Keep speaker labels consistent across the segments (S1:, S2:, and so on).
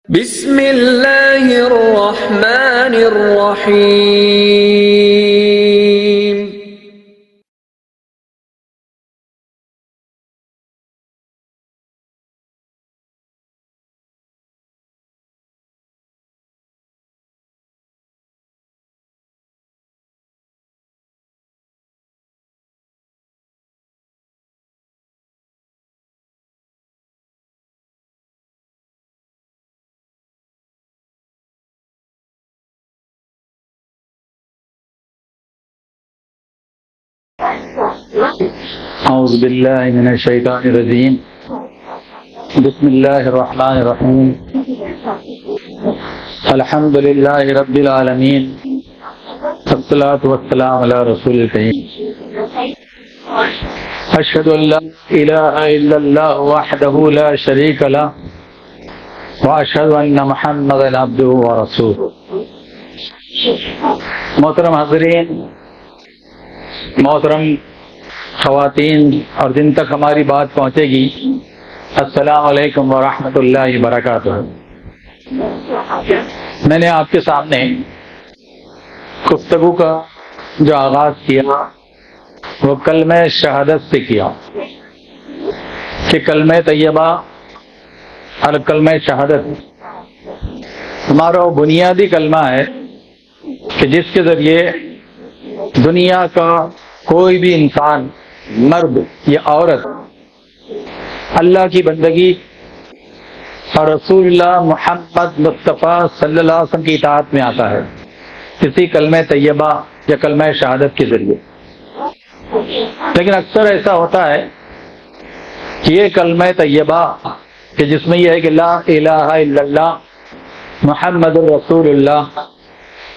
S1: بسم اللہ الرحمن الرحیم۔
S2: اعوذ باللہ من الشیطان الرجیم، بسم اللہ الرحمن الرحیم، الحمد للہ رب العالمین، والصلاة والسلام علی رسول الکریم، اشہد ان لا الہ الا اللہ وحدہ لا شریک لہ، واشہد ان محمدا عبدہ ورسولہ۔ محترم حاضرین، محترم خواتین اور جن تک ہماری بات پہنچے گی، السلام علیکم ورحمۃ اللہ وبرکاتہ۔ میں نے آپ کے سامنے گفتگو کا جو آغاز کیا وہ کلمہ شہادت سے کیا کہ کلمہ طیبہ اور کلمہ شہادت ہمارا وہ بنیادی کلمہ ہے کہ جس کے ذریعے دنیا کا کوئی بھی انسان، مرد یا عورت، اللہ کی بندگی اور رسول اللہ محمد مصطفیٰ صلی اللہ علیہ وسلم کی اطاعت میں آتا ہے، اسی کلمہ طیبہ یا کلمہ شہادت کے ذریعے۔ لیکن اکثر ایسا ہوتا ہے کہ یہ کلمہ طیبہ کہ جس میں یہ ہے کہ لا الہ الا اللہ محمد الرسول اللہ،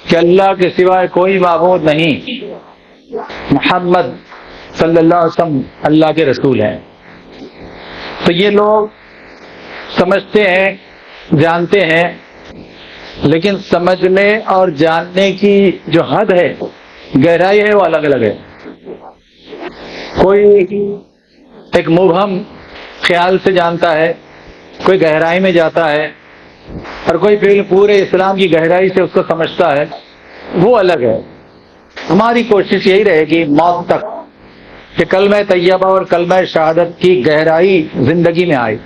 S2: کہ اللہ کے سوائے کوئی معبود نہیں، محمد صلی اللہ علیہ وسلم اللہ کے رسول ہیں، تو یہ لوگ سمجھتے ہیں، جانتے ہیں، لیکن سمجھنے اور جاننے کی جو حد ہے، گہرائی ہے، وہ الگ الگ ہے۔ کوئی ایک مبہم خیال سے جانتا ہے، کوئی گہرائی میں جاتا ہے، اور کوئی پورے اسلام کی گہرائی سے اس کو سمجھتا ہے، وہ الگ ہے۔ ہماری کوشش یہی رہے گی موت تک کہ کلمہ طیبہ اور کلمہ شہادت کی گہرائی زندگی میں آئے،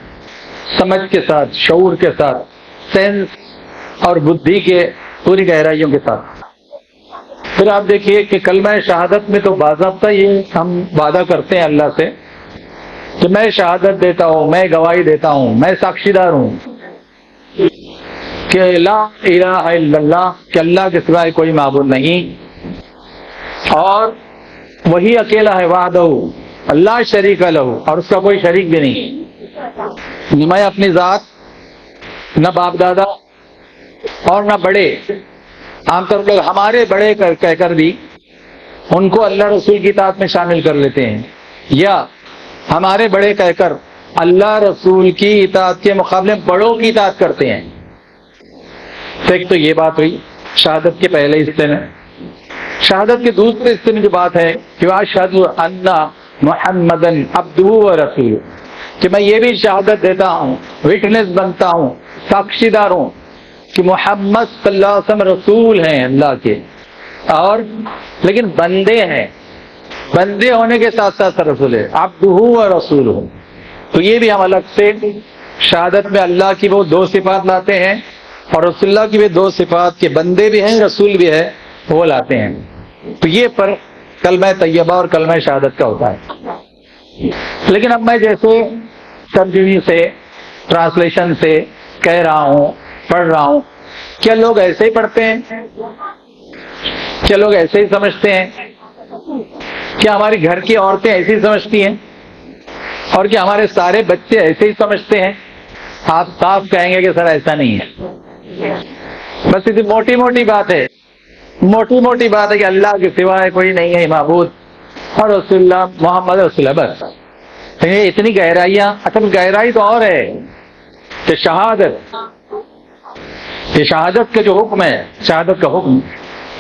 S2: سمجھ کے ساتھ، شعور کے ساتھ، سینس اور بدھی کے پوری گہرائیوں کے ساتھ۔ پھر آپ دیکھیے کہ کلمہ شہادت میں تو باضابطہ یہ ہم وعدہ کرتے ہیں اللہ سے کہ میں شہادت دیتا ہوں، میں گواہی دیتا ہوں، میں ساکشی دار ہوں کہ لا الہ الا اللہ، کہ اللہ کے سوائے کوئی معبود نہیں، اور وہی اکیلا ہے، وحدہ، اللہ شریک لہ، اور اس کا کوئی شریک بھی نہیں۔ میں اپنی ذات، نہ باپ دادا اور نہ بڑے، عام طور پر ہمارے بڑے کہہ کر بھی ان کو اللہ رسول کی اطاعت میں شامل کر لیتے ہیں، یا ہمارے بڑے کہہ کر اللہ رسول کی اطاعت کے مقابلے میں بڑوں کی اطاعت کرتے ہیں۔ تو ایک تو یہ بات ہوئی شہادت کے پہلے حصے میں۔ شہادت کے دوسرے حصے میں جو بات ہے کہ اشہد ان محمدا عبدہ ورسولہ، کہ میں یہ بھی شہادت دیتا ہوں، وٹنس بنتا ہوں، ساکشی دار ہوں کہ محمد صلی اللہ علیہ وسلم رسول ہیں اللہ کے، اور لیکن بندے ہیں، بندے ہونے کے ساتھ ساتھ رسول ہے، عبدہ ورسولہ۔ تو یہ بھی ہم الگ سے شہادت میں اللہ کی وہ دو صفات لاتے ہیں، اور رسول اللہ کی بھی دو صفات کے بندے بھی ہیں، رسول بھی ہے، وہ لاتے ہیں۔ تو یہ فرق کلمہ طیبہ اور کلمہ شہادت کا ہوتا ہے۔ لیکن اب میں جیسے ترجمے سے، ٹرانسلیشن سے کہہ رہا ہوں، پڑھ رہا ہوں، کیا لوگ ایسے ہی پڑھتے ہیں؟ کیا لوگ ایسے ہی سمجھتے ہیں؟ کیا ہماری گھر کی عورتیں ایسے ہی سمجھتی ہیں؟ اور کیا ہمارے سارے بچے ایسے ہی سمجھتے ہیں؟ آپ صاف کہیں گے کہ سر ایسا نہیں ہے، بس اتنی موٹی موٹی بات ہے، موٹی موٹی بات ہے کہ اللہ کے سوائے کوئی نہیں ہے معبود، اور رسول اللہ محمد رسول اللہ، بس اتنی گہرائیاں۔ اصل گہرائی تو اور ہے کہ شہادت، یہ شہادت کا جو حکم ہے، شہادت کا حکم،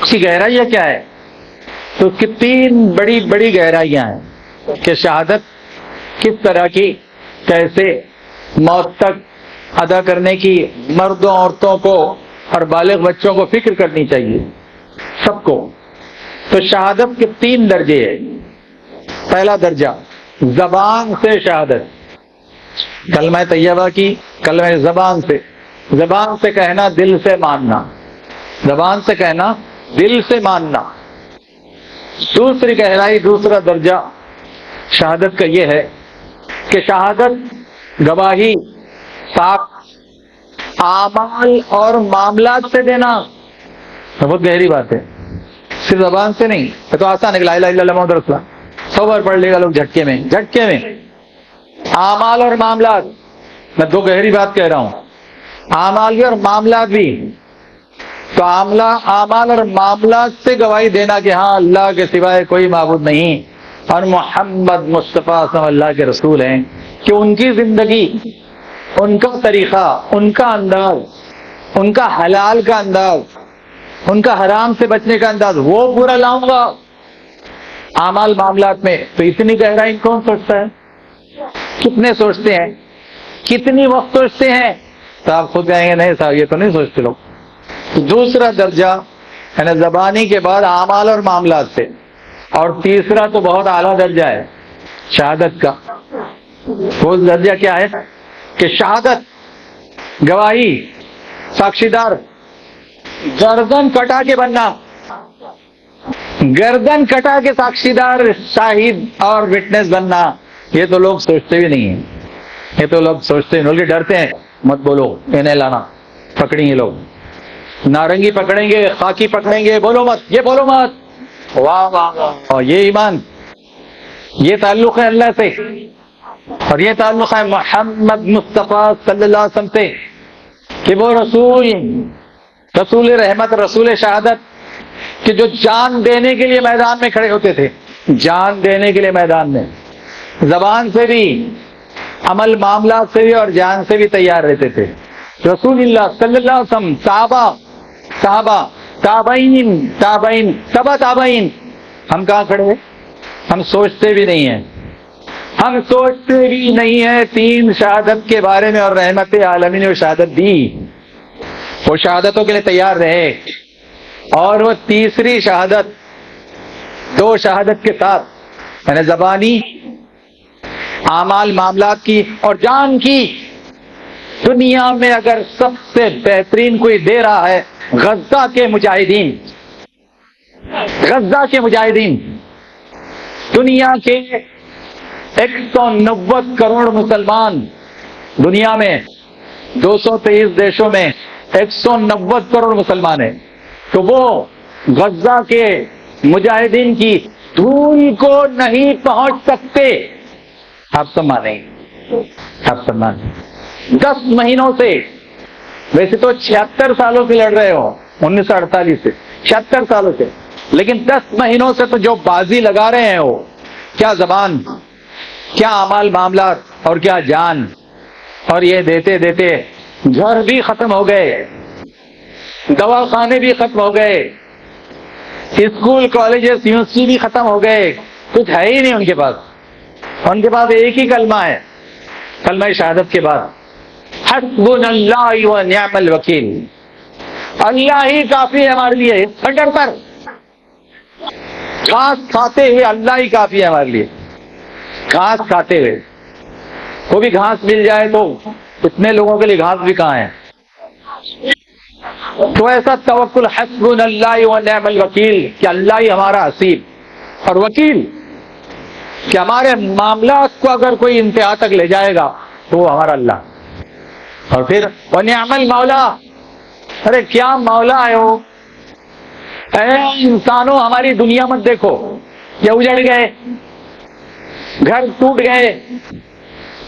S2: اس کی گہرائیاں کیا ہے؟ تو اس کی تین بڑی بڑی گہرائیاں ہیں کہ شہادت کس طرح کی، کیسے، موت تک ادا کرنے کی مردوں عورتوں کو اور بالغ بچوں کو فکر کرنی چاہیے، سب کو۔ تو شہادت کے 3 درجے ہیں۔ پہلا درجہ زبان سے شہادت، کلمہ طیبہ کی کلمہ زبان سے کہنا، دل سے ماننا، زبان سے کہنا، دل سے ماننا۔ دوسری گہرائی، دوسرا درجہ شہادت کا یہ ہے کہ شہادت گواہی صاف اعمال اور معاملات سے دینا، بہت گہری بات ہے، صرف زبان سے نہیں۔ یہ تو آسان ہے کہ لا الہ الا اللہ محمد رسول اللہ 100 بار پڑھ لے گا لوگ جھٹکے میں۔ اعمال اور معاملات، میں 2 گہری بات کہہ رہا ہوں، اعمال بھی اور معاملات بھی۔ تو اعمال اور معاملات سے گواہی دینا کہ ہاں اللہ کے سوائے کوئی معبود نہیں اور محمد مصطفیٰ صلی اللہ کے رسول ہیں، کہ ان کی زندگی، ان کا طریقہ، ان کا انداز، ان کا حلال کا انداز، ان کا حرام سے بچنے کا انداز، وہ پورا لاؤں گا اعمال معاملات میں۔ تو اتنی گہرائی کون سوچتا ہے؟ کتنے سوچتے ہیں؟ کتنی وقت سوچتے ہیں؟ تو آپ خود کہیں گے نہیں صاحب یہ تو نہیں سوچتے لوگ۔ دوسرا درجہ یعنی زبانی کے بعد اعمال اور معاملات سے، اور تیسرا تو بہت اعلیٰ درجہ ہے شہادت کا۔ وہ درجہ کیا ہے کہ شہادت، گواہی، ساکشیدار، گردن کٹا کے بننا، گردن کٹا کے ساکشیدار، شاہد اور وٹنس بننا۔ یہ تو لوگ سوچتے بھی نہیں ہیں، یہ تو لوگ سوچتے ہیں، بلکہ ڈرتے ہیں، مت بولو انہیں لانا، پکڑیں گے لوگ، نارنگی پکڑیں گے، خاکی پکڑیں گے، بولو مت، یہ بولو مت۔ واہ واہ واہ، اور یہ ایمان، یہ تعلق ہے اللہ سے، اور یہ تعلق ہے محمد مصطفیٰ صلی اللہ علیہ وسلم سے، کہ وہ رسول رحمت، رسول شہادت، کہ جو جان دینے کے لیے میدان میں کھڑے ہوتے تھے، جان دینے کے لیے میدان میں، زبان سے بھی، عمل معاملات سے بھی اور جان سے بھی تیار رہتے تھے۔ رسول اللہ صلی اللہ علیہ وسلم، صحابہ، تابعین، تبع تابعین، ہم کہاں کھڑے ہیں؟ ہم سوچتے بھی نہیں ہیں، ہم سوچتے بھی نہیں ہیں 3 شہادت کے بارے میں، اور رحمت عالمین نے وہ شہادت دی، وہ شہادتوں کے لیے تیار رہے، اور وہ تیسری شہادت 2 شہادت کے ساتھ یعنی زبانی، اعمال معاملات کی اور جان کی۔ دنیا میں اگر سب سے بہترین کوئی دے رہا ہے، غزہ کے مجاہدین، غزہ کے مجاہدین، دنیا کے 190 کروڑ مسلمان، دنیا میں 223 دیشوں میں 190 کروڑ مسلمان ہیں، تو وہ غزہ کے مجاہدین کی دھول کو نہیں پہنچ سکتے۔ آپ سب مانیں، آپ سب مانیں، 10 مہینوں سے، ویسے تو 76 سالوں سے لڑ رہے ہو، 1948 سے 76 سالوں سے، لیکن 10 مہینوں سے تو جو بازی لگا رہے ہیں وہ، کیا زبان، کیا اعمال معاملات اور کیا جان، اور یہ دیتے دیتے گھر بھی ختم ہو گئے، دواخانے بھی ختم ہو گئے، اسکول کالجز یونیورسٹی بھی ختم ہو گئے، کچھ ہے ہی نہیں ان کے پاس۔ ان کے پاس ایک ہی کلمہ ہے، کلمہ شہادت کے بعد حسبنا اللہ و نعم الوکیل، اللہ ہی کافی ہے ہمارے لیے، سنڈر پر گھاس کھاتے ہوئے اللہ ہی کافی ہے ہمارے لیے، گھاس کھاتے ہوئے، وہ بھی گھاس مل جائے تو اتنے لوگوں کے لیے گھاس بھی کہاں ہے۔ تو ایسا توکل، حسبنا اللہ و نعم الوکیل، کہ اللہ ہی ہمارا حسیب اور وکیل، کہ ہمارے معاملات کو اگر کوئی انتہا تک لے جائے گا تو وہ ہمارا اللہ۔ اور پھر وَنِعْمَ الْمَوْلَىٰ، ارے کیا مولا ہے وہ۔ اے انسانوں، ہماری دنیا مت دیکھو، یہ اجڑ گئے، گھر ٹوٹ گئے،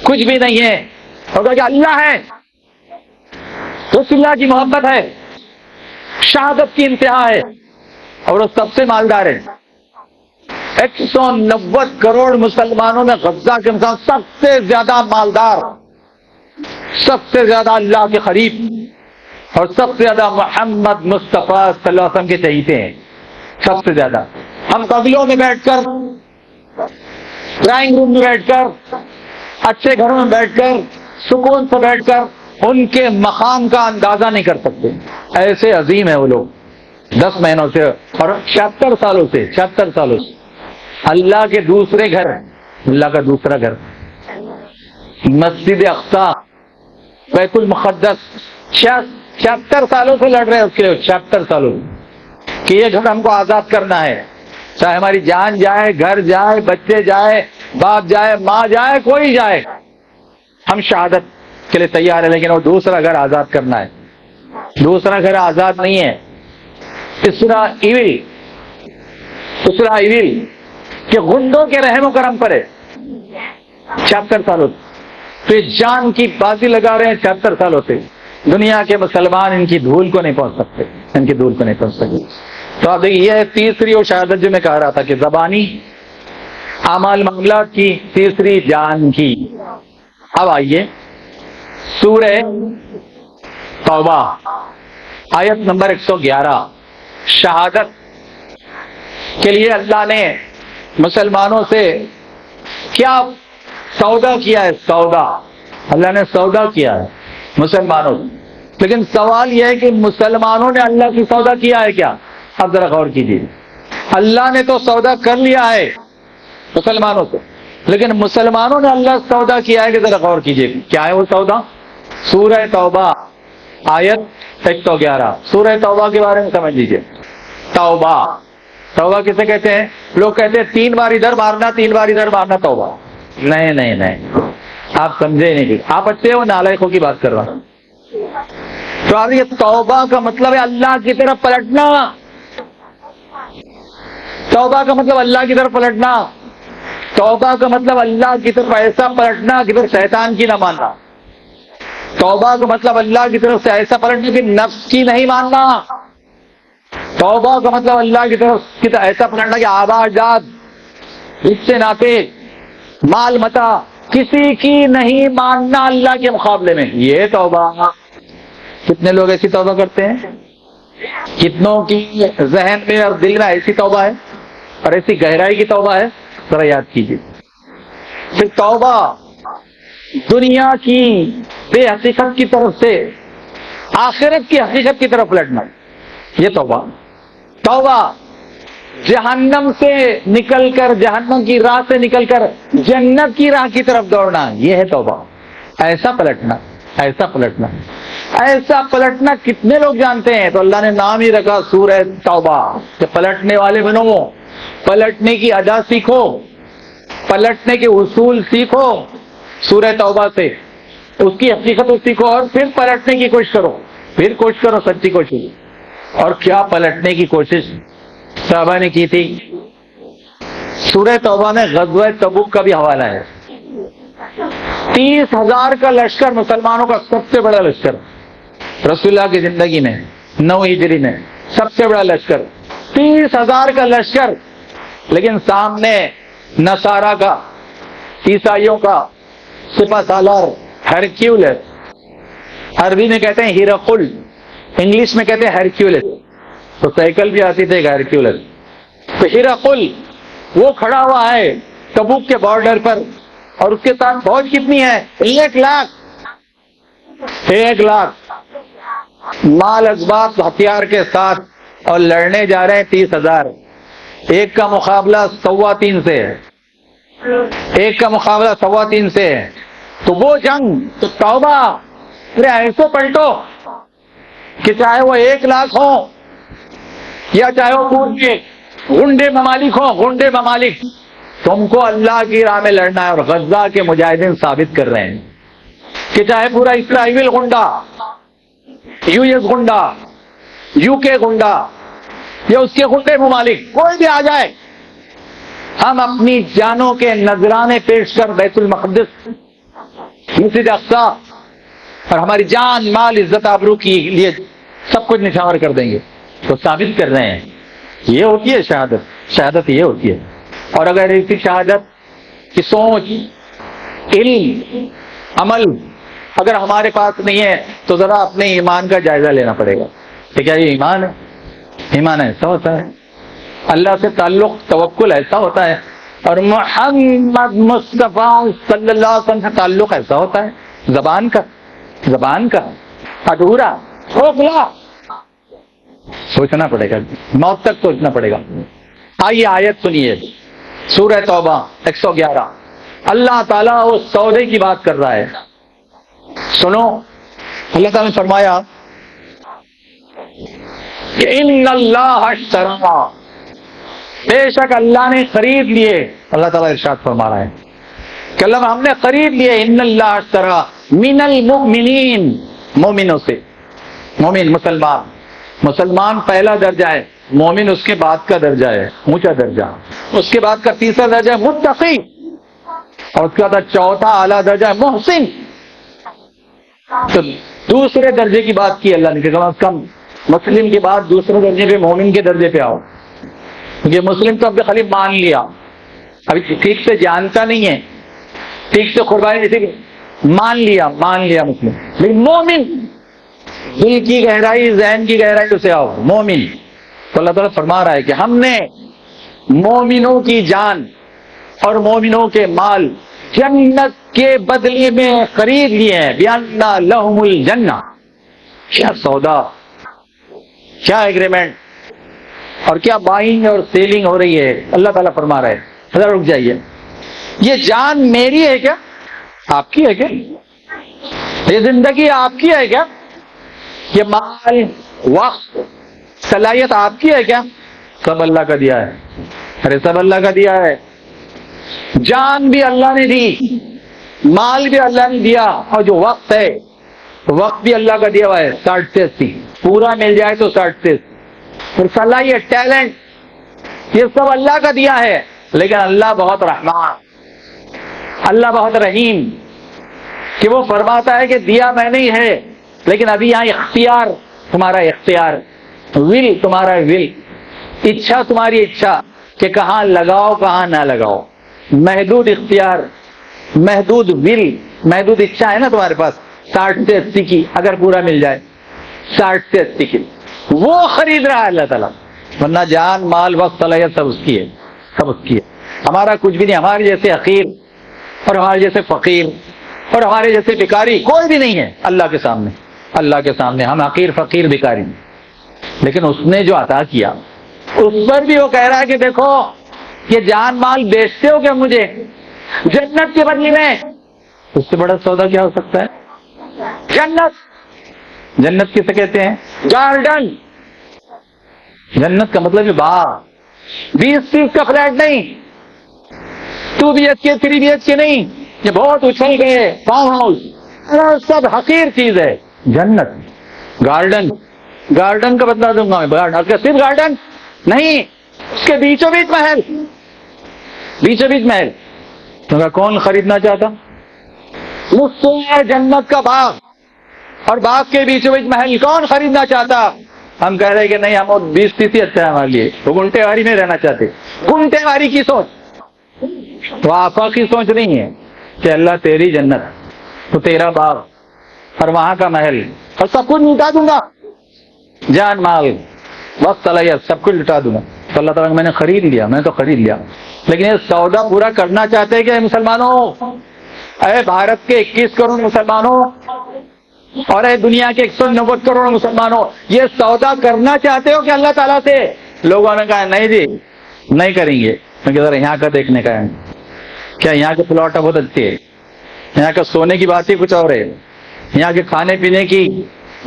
S2: کچھ بھی نہیں ہے، اور کہ اللہ ہے، رسول اللہ کی محبت ہے، شہادت کی انتہا ہے، اور وہ سب سے مالدار ہے۔ 190 کروڑ مسلمانوں میں غزہ کے مسلمان سب سے زیادہ مالدار، سب سے زیادہ اللہ کے قریب، اور سب سے زیادہ محمد مصطفیٰ صلی اللہ علیہ وسلم کے چہیتے ہیں، سب سے زیادہ۔ ہم قبیلوں میں بیٹھ کر، ڈرائنگ روم میں بیٹھ کر، اچھے گھروں میں بیٹھ کر، سکون سے بیٹھ کر ان کے مقام کا اندازہ نہیں کر سکتے، ایسے عظیم ہیں وہ لوگ. 10 مہینوں سے اور 76 سالوں سے اللہ کے دوسرے گھر، اللہ کا دوسرا گھر مسجد اقصی، بیت المقدس، 76 سالوں سے لڑ رہے ہیں اس کے لیے، 76 سالوں کہ یہ گھر ہم کو آزاد کرنا ہے، چاہے ہماری جان جائے، گھر جائے، بچے جائے، باپ جائے، ماں جائے، کوئی جائے، ہم شہادت کے لیے تیار ہیں، لیکن وہ دوسرا گھر آزاد کرنا ہے. دوسرا گھر آزاد نہیں ہے. اسرائیل کہ غنڈوں کے رحم و کرم پر ہے. 76 سالوں سے جان کی بازی لگا رہے ہیں. 76 سالوں سے دنیا کے مسلمان ان کی دھول کو نہیں پہنچ سکتے، تو اب یہ ہے تیسری وہ شہادت جو میں کہہ رہا تھا کہ زبانی اعمال معاملات کی، تیسری جان کی. اب آئیے سورہ توبہ آیت نمبر 111. شہادت کے لیے اللہ نے مسلمانوں سے کیا سودا کیا ہے؟ سودا اللہ نے سودا کیا ہے مسلمانوں سے. لیکن سوال یہ ہے کہ مسلمانوں نے اللہ کی سودا کیا ہے کیا؟ اب ذرا غور کیجیے. اللہ نے تو سودا کر لیا ہے مسلمانوں سے، لیکن مسلمانوں نے اللہ سودا کیا ہے کہ ذرا غور کیجیے کیا ہے وہ سودا. سورہ توبہ آیت 111. سورہ توبہ کے بارے میں سمجھ لیجیے. توبہ کسے کہتے ہیں؟ لوگ کہتے ہیں 3 بار ادھر مارنا، 3 بار ادھر مارنا توبہ. نہیں، آپ سمجھے نہیں، آپ اچھے ہو، نالائقوں کی بات کر رہا ہوں. تو آپ یہ توبہ کا مطلب ہے اللہ کی طرف پلٹنا. توبہ کا مطلب اللہ کی طرف پلٹنا. توبہ کا مطلب اللہ کی طرف ایسا پلٹنا کہ پھر شیطان کی نہ ماننا. توبہ کا مطلب اللہ کی طرف سے ایسا پلٹنا کہ نفس کی نہیں ماننا. توبہ کا مطلب اللہ کی طرف ایسا پلٹنا کہ آبا جات، رشتے ناتے، مال متا کسی کی نہیں ماننا اللہ کے مقابلے میں. یہ توبہ. کتنے لوگ ایسی توبہ کرتے ہیں؟ کتنوں کی ذہن میں اور دل میں ایسی توبہ ہے اور ایسی گہرائی کی توبہ ہے؟ ذرا یاد کیجیے. پھر توبہ دنیا کی بے حقیقت کی طرف سے آخرت کی حقیقت کی طرف لڑنا، یہ توبہ جہنم سے نکل کر، جہنم کی راہ سے نکل کر جنت کی راہ کی طرف دوڑنا، یہ ہے توبہ. ایسا پلٹنا کتنے لوگ جانتے ہیں؟ تو اللہ نے نام ہی رکھا سورہ توبہ کہ پلٹنے والے بنو، پلٹنے کی ادا سیکھو، پلٹنے کے اصول سیکھو. سورہ توبہ سے اس کی حقیقت سیکھو اور پھر پلٹنے کی کوشش کرو، سچی کوشش. اور کیا پلٹنے کی کوشش صحابہ نے کی تھی؟ سورہ توبہ میں غزوہ تبوک کا بھی حوالہ ہے. 30,000 کا لشکر، مسلمانوں کا سب سے بڑا لشکر رسول اللہ کی زندگی میں، 9 ہجری میں سب سے بڑا لشکر، 30,000 کا لشکر. لیکن سامنے نصارہ کا، عیسائیوں کا سپہ سالار ہرکیولس، عربی میں کہتے ہیں ہیرقل، انگلش میں کہتے ہیں ہرکیولس. تو سائیکل بھی آتی تھی ہرکیولس. تو ہیرقل وہ کھڑا ہوا ہے تبوک کے بارڈر پر، اور اس کے ساتھ فوج کتنی ہے؟ 1 لاکھ مال اسباب ہتھیار کے ساتھ، اور لڑنے جا رہے ہیں 30,000. ایک کا مقابلہ 3.25 سے ہے، ایک کا مقابلہ 3.25 سے ہے. تو وہ جنگ، تو توبہ ایسے پلٹو کہ چاہے وہ 1 لاکھ ہو یا چاہے وہ پورے غنڈے ممالک، تم کو اللہ کی راہ میں لڑنا ہے. اور غزہ کے مجاہدین ثابت کر رہے ہیں کہ چاہے پورا اسرائیل گنڈا، US گنڈا، UK گنڈا یا اس کے غنڈے ممالک کوئی بھی آ جائے، ہم اپنی جانوں کے نذرانے پیش کر بیت المقدس، مسجد اقصی اور ہماری جان، مال، عزت، آبرو کے لیے سب کچھ نچھاور کر دیں گے. تو ثابت کر رہے ہیں. یہ ہوتی ہے شہادت یہ ہوتی ہے. اور اگر ایسی شہادت کی سوچ، علم، عمل اگر ہمارے پاس نہیں ہے تو ذرا اپنے ایمان کا جائزہ لینا پڑے گا کہ کیا یہ ایمان ہے؟ ایمان ایسا ہوتا ہے، اللہ سے تعلق، توکل ایسا ہوتا ہے، اور محمد مصطفیٰ صلی اللہ علیہ وسلم سے تعلق ایسا ہوتا ہے زبان کا زبان کا ادھورا کھوکھلا، سوچنا پڑے گا، موت تک سوچنا پڑے گا۔ آئیے آیت سنیے، سورہ توبہ 111، اللہ تعالیٰ اس سودے کی بات کر رہا ہے۔ سنو، اللہ تعالیٰ نے فرمایا کہ ان اللہ اشترا، بے شک اللہ نے خرید لیے، اللہ تعالیٰ ارشاد فرما رہا ہے کہ اللہ ہم نے خرید لیے، ان اللہ اشترا من المؤمنین، مومنوں سے، مومن مسلمان، مسلمان پہلا درجہ ہے، مومن اس کے بعد کا درجہ ہے، اونچا درجہ، اس کے بعد کا تیسرا درجہ ہے متقی، اور اس کے بعد چوتھا اعلیٰ درجہ ہے محسن۔ تو دوسرے درجے کی بات کی اللہ نے کہ کم از کم مسلم کے بعد دوسرے درجے پہ مومن کے درجے پہ آؤ، کیونکہ مسلم تو اب خالی مان لیا، ابھی ٹھیک سے جانتا نہیں ہے، ٹھیک سے قربانی نہیں سیکھی، مان لیا مسلم، لیکن مومن دل کی گہرائی، ذہن کی گہرائی سے آؤ مومن۔ تو اللہ تعالیٰ فرما رہا ہے کہ ہم نے مومنوں کی جان اور مومنوں کے مال جنت کے بدلے میں خرید لیے ہیں، بِأَنَّ لَهُمُ الْجَنَّةَ۔ کیا سودا، کیا ایگریمنٹ اور کیا بائنگ اور سیلنگ ہو رہی ہے۔ اللہ تعالیٰ فرما رہا ہے، ذرا رک جائیے، یہ جان میری ہے کیا؟ آپ کی ہے کیا؟ یہ زندگی آپ کی ہے کیا؟ یہ مال، وقت، صلاحیت آپ کی ہے کیا؟ سب اللہ کا دیا ہے، ارے سب اللہ کا دیا ہے۔ جان بھی اللہ نے دی، مال بھی اللہ نے دیا، اور جو وقت ہے، وقت بھی اللہ کا دیا ہوا ہے، 60 سے 80 پورا مل جائے تو 60 سے 80، اور صلاحیت، ٹیلنٹ، یہ سب اللہ کا دیا ہے۔ لیکن اللہ بہت رحمان، اللہ بہت رحیم، کہ وہ فرماتا ہے کہ دیا میں نہیں ہے، لیکن ابھی یہاں اختیار تمہارا، اختیار، ول تمہارا، ول، اچھا تمہاری اچھا کہ کہاں لگاؤ کہاں نہ لگاؤ، محدود اختیار، محدود ول، محدود اچھا ہے نا تمہارے پاس 60 سے 80 کی، اگر پورا مل جائے 60 سے 80 کی، وہ خرید رہا ہے اللہ تعالیٰ، ورنہ جان، مال، وقت، صلاحیت سب اس کی ہے، سب اس کی ہے، ہمارا کچھ بھی نہیں، ہمارے جیسے حقیر اور ہمارے جیسے فقیر اور ہمارے جیسے بھکاری کوئی بھی نہیں ہے اللہ کے سامنے، اللہ کے سامنے ہم حقیر، فقیر، بھکاری۔ لیکن اس نے جو عطا کیا اس پر بھی وہ کہہ رہا ہے کہ دیکھو یہ جان مال بیچتے ہو کیا مجھے جنت کے بدلے میں، اس سے بڑا سودا کیا ہو سکتا ہے؟ جنت، جنت کسے کہتے ہیں؟ گارڈن، جنت کا مطلب ہے باغ، 20-30 کا فلیٹ نہیں، 2 BHK 3 BHK نہیں، یہ بہت اچھل گئے فارم ہاؤس، سب حقیر چیز ہے۔ جنت، گارڈن، گارڈن کا بدلا دوں گا میں، صرف گارڈن نہیں، اس کے بیچوں بیچ محل، بیچوں بیچ محل، کیونکہ کون خریدنا چاہتا؟ مجھ سے جنت کا باغ اور باغ کے بیچوں بیچ محل کون خریدنا چاہتا؟ ہم کہہ رہے کہ نہیں، ہم 20-30 اچھا ہے ہمارے لیے، وہ گنٹے واری میں رہنا چاہتے، گنٹے واری کی سوچ، وہ آفاقی سوچ نہیں ہے کہ اللہ تیری جنت، تو تیرا باغ اور وہاں کا محل اور سب کچھ لٹا دوں گا، جان مال وقت صلاحیت سب کچھ لٹا دوں گا۔ تو اللہ تعالیٰ میں نے خرید لیا، میں نے تو خرید لیا، لیکن یہ سودا پورا کرنا چاہتے ہیں کہ مسلمانوں، اے بھارت کے 21 کروڑ مسلمانوں اور اے دنیا کے 190 کروڑ مسلمانوں، یہ سودا کرنا چاہتے ہو کہ اللہ تعالیٰ سے؟ لوگوں نے کہا نہیں جی نہیں کریں گے، کیونکہ ذرا یہاں کا دیکھنے کا ہے، کیا یہاں کے پلاٹ بہت اچھے ہے، یہاں کا سونے کی بات ہی کچھ اور ہے، یہاں کے کھانے پینے کی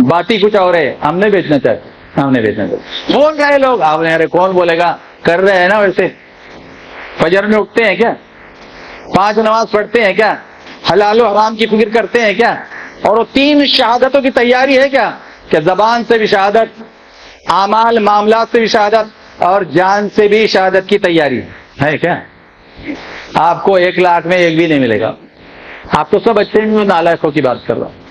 S2: بات ہی کچھ اور ہے، ہم نہیں بیچنا چاہتے، ہم نہیں بیچنا چاہتے۔ بول رہے لوگ، آپ نے ارے کون بولے گا، کر رہے ہیں نا ویسے، فجر میں اٹھتے ہیں کیا، 5 نماز پڑھتے ہیں کیا، حلال و حرام کی فکر کرتے ہیں کیا، اور وہ 3 شہادتوں کی تیاری ہے کیا، کہ زبان سے بھی شہادت، اعمال معاملات سے بھی شہادت، اور جان سے بھی شہادت کی تیاری ہے کیا؟ آپ کو 1 لاکھ میں ایک بھی نہیں ملے گا، آپ تو سب اچھے نالائقوں کی بات کر رہا ہوں،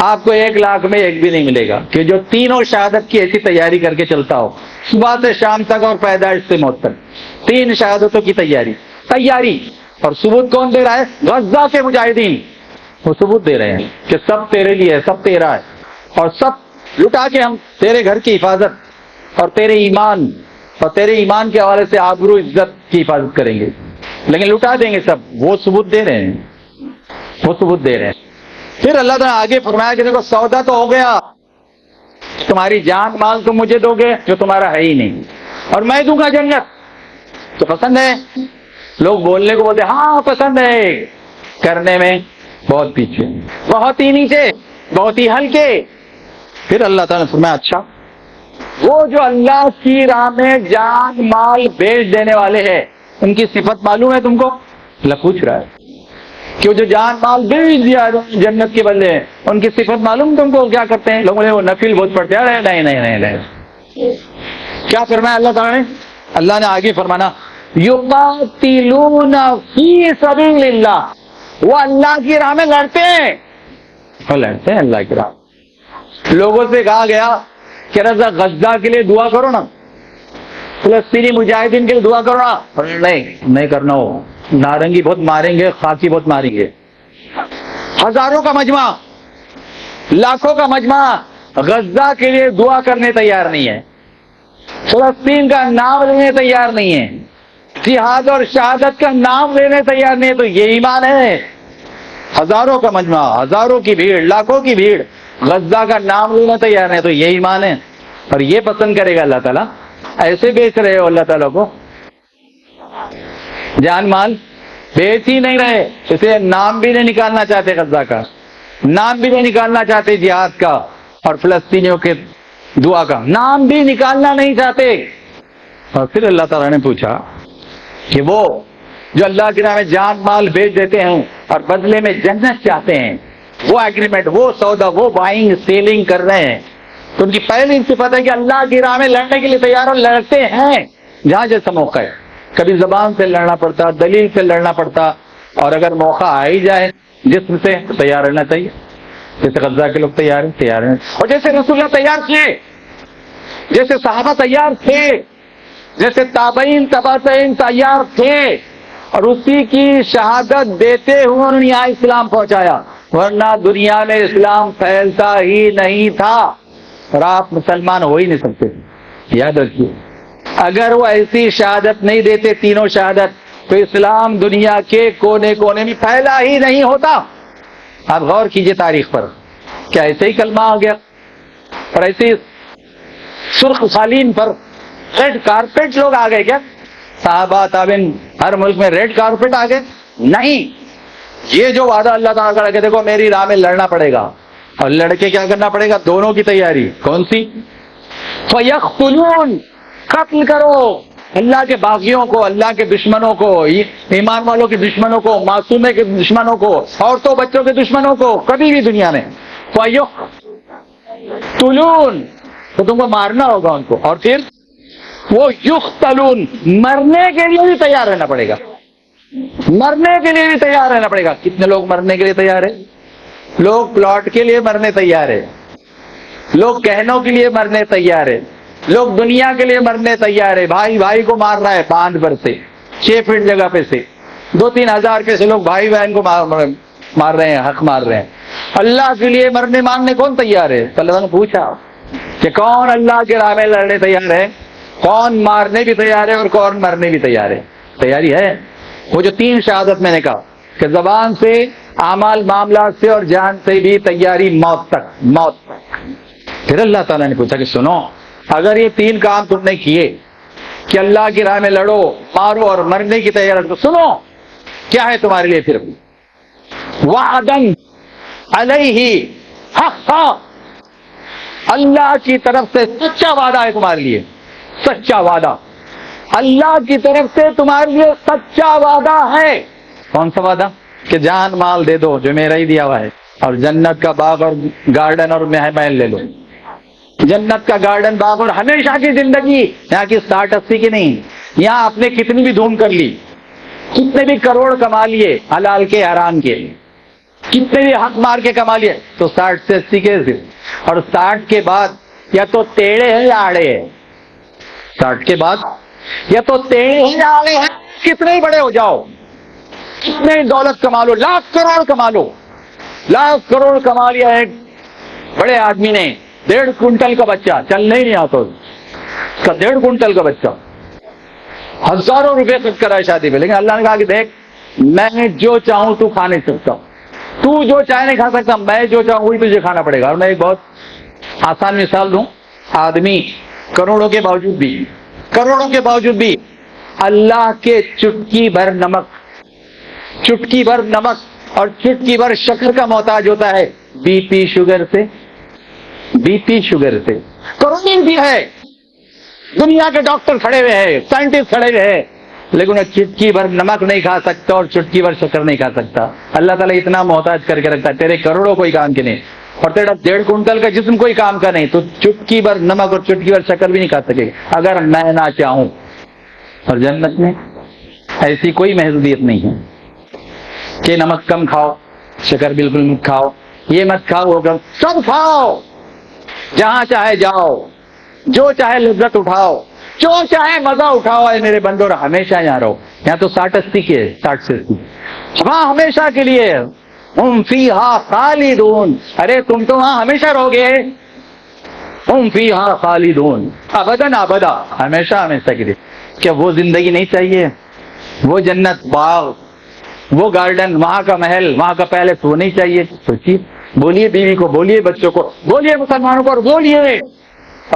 S2: آپ کو 1 لاکھ میں ایک بھی نہیں ملے گا کہ جو تینوں شہادت کی ایسی تیاری کر کے چلتا ہو، صبح سے شام تک اور پیدائش سے موت تک 3 شہادتوں کی تیاری۔ اور ثبوت کون دے رہا ہے؟ غزہ کے مجاہدین، وہ ثبوت دے رہے ہیں کہ سب تیرے لیے ہے، سب تیرا ہے، اور سب لٹا کے ہم تیرے گھر کی حفاظت اور تیرے ایمان کے حوالے سے آبرو عزت کی حفاظت کریں گے، لیکن لٹا دیں گے سب، وہ ثبوت دے رہے ہیں، وہ ثبوت دے رہے ہیں۔ پھر اللہ تعالیٰ آگے فرمایا کہ دیکھو سودا تو ہو گیا، تمہاری جان مال تم مجھے دو گے جو تمہارا ہے ہی نہیں، اور میں دوں گا جنت، تو پسند ہے؟ لوگ بولنے کو بولتے ہاں پسند ہے، کرنے میں بہت پیچھے، بہت ہی نیچے، بہت ہی ہلکے۔ پھر اللہ تعالیٰ نے فرمایا اچھا وہ جو اللہ کی راہ میں جان مال بیچ دینے والے ہیں ان کی صفت معلوم ہے تم کو؟ اللہ پوچھ رہا ہے کہ وہ جو جان مال بیچ دیا جنت کے بندے ہیں ان کی صفت معلوم تم کو؟ کیا کرتے ہیں لوگوں نے؟ وہ نفل بہت پڑھتے ہیں۔ نہیں نہیں نہیں نہیں، کیا فرمایا اللہ تعالیٰ نے؟ اللہ نے آگے فرمانا یقاتلون فی سبیل اللہ، وہ اللہ کی راہ میں لڑتے ہیں، وہ لڑتے ہیں اللہ کی راہ۔ لوگوں سے کہا گیا کہ رضا غزہ کے لیے دعا کرو نا، فلسطینی مجاہدین کے لیے دعا کرو نا، نہیں کرنا، ہو نارنگی بہت ماریں گے، خاکی بہت ماریں گے۔ ہزاروں کا مجمع، لاکھوں کا مجمع غزہ کے لیے دعا کرنے تیار نہیں ہے، فلسطین کا نام لینے تیار نہیں ہے، جہاد اور شہادت کا نام لینے تیار نہیں ہے، تو یہ ایمان ہے؟ ہزاروں کا مجمع، ہزاروں کی بھیڑ، لاکھوں کی بھیڑ غزہ کا نام لینا تیار نہیں ہے، تو یہ ایمان ہے؟ اور یہ پسند کرے گا اللہ تعالیٰ؟ ایسے بیچ رہے ہو اللہ تعالیٰ کو، جان مال بیچ ہی نہیں رہے، اسے نام بھی نہیں نکالنا چاہتے، غزہ کا نام بھی نہیں نکالنا چاہتے، جہاد کا اور فلسطینیوں کے دعا کا نام بھی نکالنا نہیں چاہتے۔ اور پھر اللہ تعالیٰ نے پوچھا کہ وہ جو اللہ کی راہ میں جان مال بیچ دیتے ہیں اور بدلے میں جنت چاہتے ہیں، وہ ایگریمنٹ، وہ سودا، وہ بائنگ سیلنگ کر رہے ہیں، تو ان کی پہلی صفت ہے کہ اللہ کی راہ میں لڑنے کے لیے تیار اور لڑتے ہیں جہاں جیسا موقع ہے۔ کبھی زبان سے لڑنا پڑتا، دلیل سے لڑنا پڑتا، اور اگر موقع آ ہی جائے جسم سے تو تیار رہنا چاہیے، جیسے غزہ کے لوگ تیار ہیں، اور جیسے رسول اللہ تیار تھے، جیسے صحابہ تیار تھے، جیسے تابعین تبع تابعین تیار تھے، اور اسی کی شہادت دیتے ہوئے انہوں نے یہاں اسلام پہنچایا، ورنہ دنیا میں اسلام پھیلتا ہی نہیں تھا، اور آپ مسلمان ہو ہی نہیں سکتے۔ یاد رکھیے، اگر وہ ایسی شہادت نہیں دیتے، تینوں شہادت، تو اسلام دنیا کے کونے کونے میں پھیلا ہی نہیں ہوتا۔ آپ غور کیجئے تاریخ پر، کیا ایسے ہی کلمہ آ گیا اور ایسے سرخ قالین پر ریڈ کارپیٹ لوگ آ گئے؟ کیا صحابہ تابعین ہر ملک میں ریڈ کارپیٹ آ گئے؟ نہیں، یہ جو وعدہ اللہ تعالیٰ کا کہ دیکھو میری راہ میں لڑنا پڑے گا، اور لڑکے کیا کرنا پڑے گا؟ دونوں کی تیاری۔ کون سی؟ فَيَقْتُلُونَ، قتل کرو اللہ کے باغیوں کو، اللہ کے دشمنوں کو، ایمان والوں کے دشمنوں کو، معصومے کے دشمنوں کو، عورتوں بچوں کے دشمنوں کو، کبھی بھی دنیا میں۔ فَيَقْتُلُونَ، تو تم کو مارنا ہوگا ان کو، اور پھر وہ یقتلون، مرنے کے لیے بھی تیار رہنا پڑے گا، مرنے کے لیے بھی تیار رہنا پڑے گا۔ کتنے لوگ مرنے کے لیے تیار ہے؟ لوگ پلاٹ کے لیے مرنے تیار ہے، لوگ گہنوں کے لیے مرنے تیار ہے، لوگ دنیا کے لیے مرنے تیار ہے۔ بھائی بھائی کو مار رہا ہے باندھ پر سے، 6 فٹ جگہ پہ سے، 2-3 ہزار کے سے لوگ بھائی بہن کو مار رہے ہیں، حق مار رہے ہیں۔ اللہ کے لیے مرنے ماننے کون تیار ہے؟ تو اللہ نے پوچھا کہ کون اللہ کے راہ میں لڑنے تیار ہے، کون مارنے بھی تیار ہے اور کون مرنے بھی تیار ہے؟ تیاری ہے؟ وہ جو 3 شہادت میں نے کہا کہ زبان سے، اعمال معاملات سے اور جان سے بھی تیاری، موت تک، موت تک۔ پھر اللہ تعالیٰ نے پوچھا کہ سنو، اگر یہ 3 کام تم نے کیے کہ اللہ کی راہ میں لڑو، مارو اور مرنے کی تیاری، تو سنو کیا ہے تمہارے لیے پھر؟ وعدن علیہ حقا، اللہ کی طرف سے سچا وعدہ ہے تمہارے لیے، سچا وعدہ، اللہ کی طرف سے تمہارے لیے سچا وعدہ ہے۔ کون سا وعدہ؟ کہ جان مال دے دو جو میرا ہی دیا ہوا ہے، اور جنت کا باغ اور گارڈن اور محل لے لو، جنت کا گارڈن، باغ اور ہمیشہ کی زندگی، یہاں کی 60-80 کی نہیں، یہاں آپ نے کتنی بھی دھوم کر لی، کتنے بھی کروڑ کما لیے حلال کے حرام کے، کتنے بھی حق مار کے کما لیے، تو 60 سے 80 کے صرف، اور 60 کے بعد یا تو ٹیڑھے ہیں یا آڑے ہیں، 60 کے بعد یا تو ٹیڑھے ہیں یا آڑے ہیں، کتنے ہی بڑے ہو جاؤ، کتنے ہی دولت کما لو، لاکھ کروڑ کما لو، لاکھ کروڑ کما لیا ایک بڑے آدمی نے، 1.5 کنٹل کا بچہ، چلنے ہی نہیں آتا اس کا، 1.5 کنٹل کا بچہ، ہزاروں روپے خرچ کرا ہے شادی پہ، لیکن اللہ نے کہا کہ دیکھ میں جو چاہوں تو کھا نہیں سکتا، تو جو چاہے نہیں کھا سکتا، میں جو چاہوں وہی تجھے کھانا پڑے گا. اور میں ایک بہت آسان مثال دوں. آدمی کروڑوں کے باوجود بھی اللہ کے چٹکی بھر نمک اور چٹکی بھر شکر کا محتاج ہوتا ہے. بی پی شوگر سے کروڑوں بھی ہے، دنیا کے ڈاکٹر کھڑے ہوئے ہیں، سائنٹسٹ کھڑے ہوئے ہیں، لیکن وہ چٹکی بھر نمک نہیں کھا سکتا اور چٹکی بھر شکر نہیں کھا سکتا. اللہ تعالیٰ اتنا محتاج کر کے رکھتا ہے. تیرے کروڑوں کوئی کام کے نہیں اور تیرا 1.5 کنٹل کا جسم کوئی کام کا نہیں، تو چٹکی بھر نمک اور چٹکی بھر شکر بھی نہیں کھا سکے اگر میں نہ چاہوں. اور جنت میں ایسی کوئی محدودیت نہیں ہے کہ نمک کم کھاؤ، شکر بالکل مت کھاؤ، یہ مت کھاؤ، وہ کم، سب کھاؤ، جہاں چاہے جاؤ، جو چاہے لذت اٹھاؤ، جو چاہے مزہ اٹھاؤ. اے میرے بندو، ہمیشہ یہاں رہو. یہاں تو 60-80 کے 60 سے 80 وہاں ہمیشہ کے لیے. ہم فیہا خالدون، ارے تم تو وہاں ہمیشہ رہو گے. ہم فیہا خالدون ابدا ابدا، ہمیشہ کے لیے. کیا وہ زندگی نہیں چاہیے؟ وہ جنت، باغ، وہ گارڈن، وہاں کا محل، وہاں کا پیلس وہ نہیں چاہیے؟ سوچیے، بولیے بیوی کو، بولیے بچوں کو، بولیے مسلمانوں کو، اور بولیے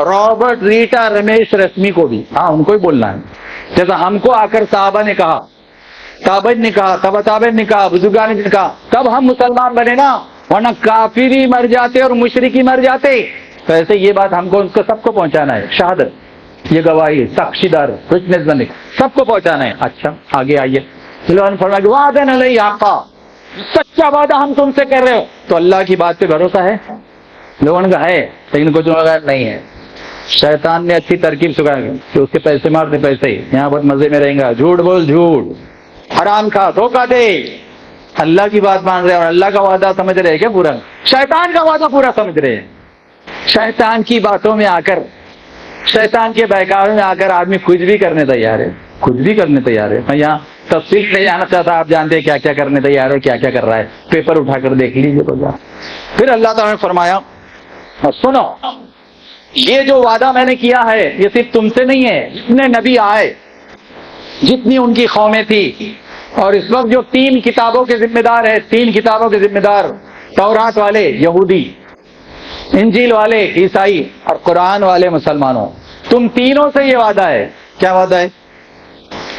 S2: رابرٹ، ریٹا، رمیش، رشمی کو بھی. ہاں، ان کو ہی بولنا ہے. جیسا ہم کو آ کر صحابہ نے کہا، تابعین نے کہا، تابعین نے کہا، بزرگان نے کہا، تب ہم مسلمان بنے نا، ورنہ کافر ہی مر جاتے اور مشرک ہی مر جاتے. تو ایسے یہ بات ہم کو سب کو پہنچانا ہے. شہادت، یہ گواہی، ساکشی دار، وٹنس بننے، سب کو پہنچانا ہے. اچھا آگے آئیے. اللہ نے فرمایا کہ وعدن علیہ حقا، سچا وعدہ ہم تم سے کر رہے ہو. تو اللہ کی بات پہ بھروسہ ہے؟ لوگوں نے کہا ہے، لیکن کچھ لوگوں کا نہیں ہے. شیطان نے اچھی ترکیب سکھائی کہ اس کے پیسے مار دے، پیسے یہاں بہت مزے میں رہیں گا، جھوٹ بول، جھوٹ، حرام کھا، دھوکہ دے. اللہ کی بات مان رہے اور اللہ کا وعدہ سمجھ رہے کیا پورا؟ شیطان کا وعدہ پورا سمجھ رہے. شیطان کی باتوں میں آ کر، شیطان کے بہکاوے میں آ کر آدمی کچھ بھی کرنے تیار ہے، کچھ بھی کرنے تیار ہے. میں یہاں تفصیل نہیں جانا چاہتا، آپ جانتے ہیں کیا کیا کرنے تیار ہے، کیا کیا کر رہا ہے. پیپر اٹھا کر دیکھ لیجیے تو جا. پھر اللہ تعالیٰ نے فرمایا، اور سنو، یہ جو وعدہ میں نے کیا ہے یہ صرف تم سے نہیں ہے، جتنے نبی آئے، جتنی ان کی قومیں تھی، اور اس وقت جو 3 کتابوں کے ذمہ دار ہے، 3 کتابوں کے ذمہ دار، تورات والے یہودی، انجیل والے عیسائی، اور قرآن والے مسلمانوں، تم تینوں سے یہ وعدہ ہے. کیا وعدہ ہے؟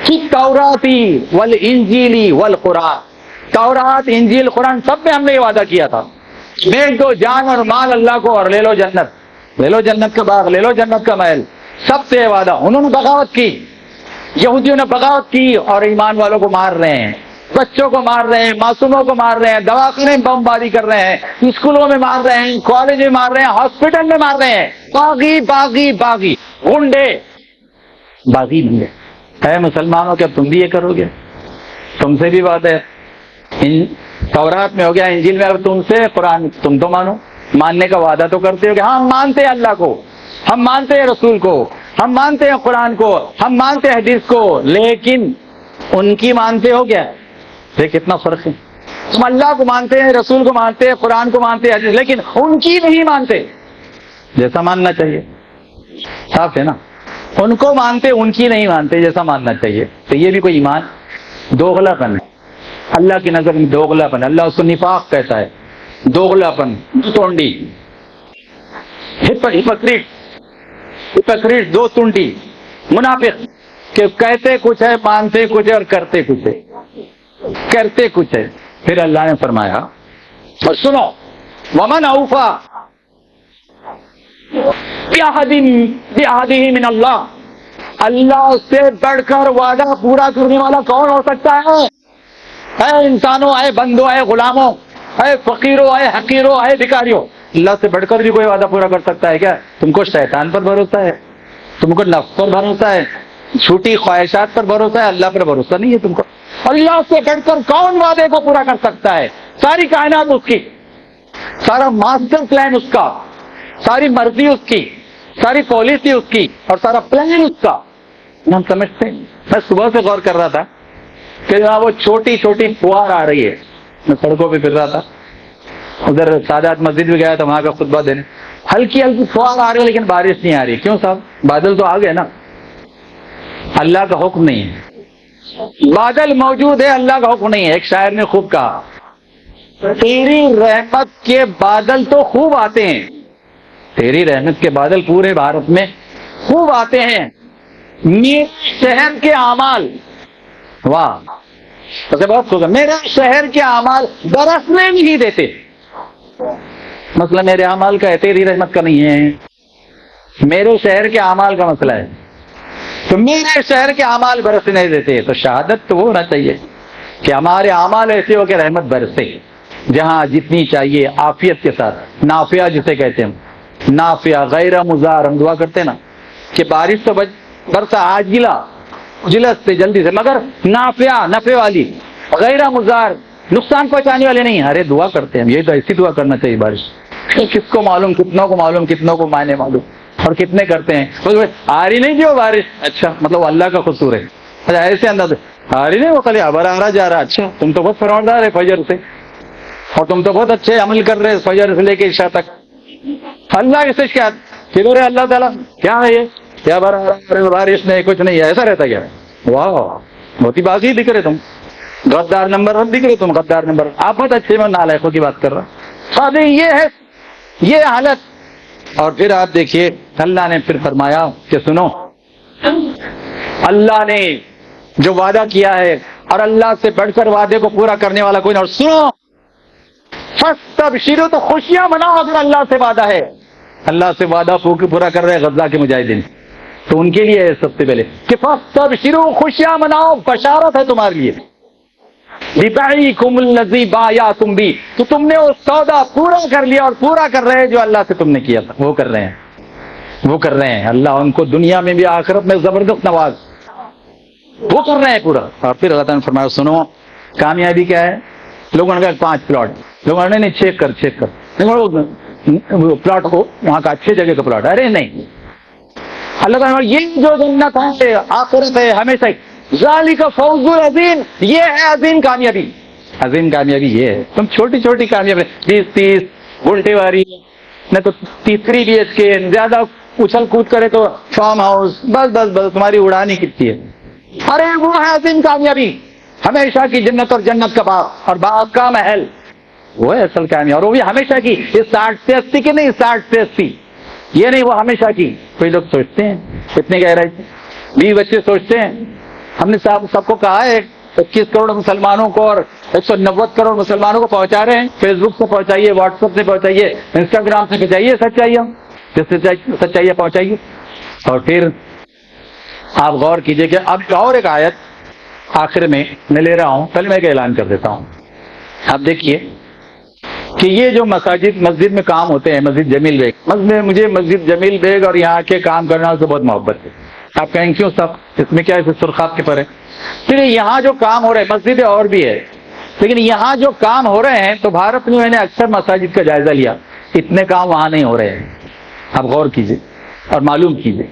S2: کہ توراتی والانجیلی والقرآن، تورات، انجیل، قرآن، سب میں ہم نے یہ وعدہ کیا تھا، بیچ دو جان اور مال اللہ کو اور لے لو جنت، لے لو جنت کا باغ، لے لو جنت کا محل. سب سے یہ وعدہ. انہوں نے بغاوت کی، یہودیوں نے بغاوت کی اور ایمان والوں کو مار رہے ہیں، بچوں کو مار رہے ہیں، معصوموں کو مار رہے ہیں، دواخانے میں بم باری کر رہے ہیں، اسکولوں میں مار رہے ہیں، کالج میں مار رہے ہیں، ہاسپٹل میں مار رہے ہیں. باغی باغی باغی، گنڈے باغی بندے. اے مسلمانوں، کیا تم بھی یہ کرو گے؟ تم سے بھی بات ہے. تورات میں ہو گیا، انجیل میں، اگر تم سے، قرآن تم تو مانو، ماننے کا وعدہ تو کرتے ہو کہ ہاں ہم مانتے ہیں اللہ کو، ہم مانتے ہیں رسول کو، ہم مانتے ہیں قرآن کو، ہم مانتے ہیں حدیث کو، لیکن ان کی مانتے ہو کیا؟ دیکھ کتنا فرق ہے. تم اللہ کو مانتے ہیں، رسول کو مانتے ہیں، قرآن کو مانتے ہیں، حدیث، لیکن ان کی نہیں مانتے جیسا ماننا چاہیے. صاف ہے نا؟ ان کو مانتے، ان کی نہیں مانتے جیسا ماننا چاہیے. تو یہ بھی کوئی ایمان؟ دوغلا پن ہے اللہ کی نظر میں. دوغلا پن، اللہ اس کو نفاق کہتا ہے. دوغلا پن، تونڈی، ہپوکریٹ، دو تونڈی، منافق، کہ کہتے کچھ ہے، مانتے کچھ ہے، اور کرتے کچھ ہے، کرتے کچھ ہے. پھر اللہ نے فرمایا، اور سنو، ومن اوفا بعہدہ من اللہ، اللہ سے بڑھ کر وعدہ پورا کرنے والا کون ہو سکتا ہے؟ اے انسانوں، اے بندوں، اے غلاموں، اے فقیروں، اے حقیروں، اے بھکاریوں، اللہ سے بڑھ کر بھی کوئی وعدہ پورا کر سکتا ہے کیا؟ تم کو شیطان پر بھروسہ ہے، تم کو نفس پر بھروسہ ہے، چھوٹی خواہشات پر بھروسہ ہے، اللہ پر بھروسہ نہیں ہے تم کو. اللہ سے بڑھ کر کون وعدے کو پورا کر سکتا ہے؟ ساری کائنات اس کی، سارا ماسٹر پلان اس کا، ساری مرضی اس کی، ساری پالیسی اس کی، اور سارا پلان اس کا. ہم سمجھتے ہیں. میں صبح سے غور کر رہا تھا کہ جہاں وہ چھوٹی چھوٹی فوار آ رہی ہے، میں سڑکوں پہ پھر رہا تھا، ادھر سادات مسجد بھی گیا تھا وہاں کا خطبہ دینے. ہلکی ہلکی فوار آ رہی ہے لیکن بارش نہیں آ رہی. کیوں صاحب؟ بادل تو آ گئے نا. اللہ کا حکم نہیں ہے. بادل موجود ہے، اللہ کا حکم نہیں ہے. ایک شاعر نے خوب کہا تیری رحمت کے بادل تو خوب آتے ہیں، تیری رحمت کے بادل پورے بھارت میں خوب آتے ہیں، میرے شہر کے اعمال، واہ اسے بہت خوب، میرے شہر کے اعمال برسنے نہیں دیتے۔ مسئلہ میرے اعمال کا ہے، تیری رحمت کا نہیں ہے، میرے شہر کے اعمال کا مسئلہ ہے، تو میرے شہر کے اعمال برسنے نہیں دیتے۔ تو شہادت تو وہ ہونا چاہیے کہ ہمارے اعمال ایسے ہو کہ رحمت برسے، جہاں جتنی چاہیے عافیت کے ساتھ، نافعہ جسے کہتے ہیں، نافعہ غیر مضار، ہم دعا کرتے ہیں نا کہ بارش تو برسا عاجلہ جلد سے جلدی سے، مگر نافعہ نفع والی، غیر مضار نقصان پہنچانے والے نہیں۔ ارے دعا کرتے ہیں، یہ تو ایسی دعا کرنا چاہیے بارش، کس کو معلوم، کتنوں کو معلوم، کتنوں کو معنی معلوم، اور کتنے کرتے ہیں آ رہی نہیں جو بارش، اچھا مطلب اللہ کا قصور ہے، اچھا ایسے انداز آ رہی نہیں، وہ خالی ابر آ رہا جا رہا، اچھا تم تو بہت فرماندار ہے فجر سے، اور تم تو بہت اچھے عمل کر رہے فجر سے لے کے عشاء تک، اللہ کی شکایت کدھر ہے اللہ تعالیٰ، کیا ہے یہ، کیا بارش نہیں، کچھ نہیں ہے، ایسا رہتا کیا؟ واہ بہت ہی بازی دکھ رہے تم، غدار نمبر ون دکھ رہے تم، غدار نمبر، آپ بہت اچھے میں نالائقوں کی بات کر رہا، ابھی یہ ہے یہ حالت۔ اور پھر آپ دیکھیے اللہ نے پھر فرمایا کہ سنو، اللہ نے جو وعدہ کیا ہے، اور اللہ سے بڑھ کر وعدے کو پورا کرنے والا کوئی نہیں، اور سنو فاستبشروا، تو خوشیاں مناؤ اگر اللہ سے وعدہ ہے، اللہ سے وعدہ پورا کر رہے غزہ کے مجاہدین، تو ان کے لیے ہے سب سے پہلے کہ فاستبشروا، خوشیاں مناؤ، بشارت ہے تمہارے لیے، بِبَيْعِكُمُ الَّذِي بَايَعْتُمْ بِهِ، تو تم نے وہ سودا پورا کر لیا اور پورا کر رہے ہیں جو اللہ سے تم نے کیا تھا، وہ کر رہے ہیں، وہ کر رہے ہیں، اللہ ان کو دنیا میں بھی آخرت میں زبردست نواز، وہ کر رہے ہیں پورا۔ اور پھر اللہ تعالیٰ نے فرمایا سنو کامیابی کیا ہے، لوگوں نے کہا 5 پلاٹ، لوگوں نے نہیں چیک کر پلاٹ کو وہاں کا اچھی جگہ کا پلاٹ، ارے نہیں، اللہ تعالیٰ یہ جو جنت ہے آخرت ہے ہمیشہ، ذالک فوز العظیم، یہ ہے عظیم کامیابی، عظیم کامیابی یہ ہے، تم چھوٹی چھوٹی کامیابی 30 گھنٹے والی، نہ تو 3 BHK، زیادہ اچھل کود کرے تو فارم ہاؤس، بس بس بس تمہاری اڑانی کتنی ہے، ارے وہ ہے عظیم کامیابی، ہمیشہ کی جنت اور جنت کا باغ اور باغ کا محل، وہ ہے اصل کامیابی، اور وہ بھی ہمیشہ کی، یہ 60 سے 80 کی نہیں، 60 سے 80 یہ نہیں، وہ ہمیشہ کی۔ کوئی لوگ سوچتے ہیں کتنے کہہ رہے تھے 20 بچے سوچتے ہیں، ہم نے سب کو کہا ہے 21 کروڑ مسلمانوں کو اور 190 کروڑ مسلمانوں کو پہنچا رہے ہیں، فیس بک سے پہنچائیے، واٹس ایپ سے پہنچائیے، انسٹاگرام سے پہنچائیے سچائیاں، سچائیاں پہنچائیے۔ اور پھر آپ غور کیجئے کہ اب اور ایک آیت آخر میں لے رہا ہوں، پہلے میں ایک اعلان کر دیتا ہوں، آپ دیکھیے کہ یہ جو مسجد میں کام ہوتے ہیں، مسجد جمیل بیگ، مجھے مسجد جمیل بیگ اور یہاں کے کام کرنا سے بہت محبت ہے، آپ کہیں کیوں صاحب اس میں کیا ہے، سرخاب کے پر ہے، پھر یہاں جو کام ہو رہے ہیں، مسجدیں اور بھی ہے لیکن یہاں جو کام ہو رہے ہیں، تو بھارت میں نے اکثر مساجد کا جائزہ لیا، اتنے کام وہاں نہیں ہو رہے ہیں، آپ غور کیجئے اور معلوم کیجئے،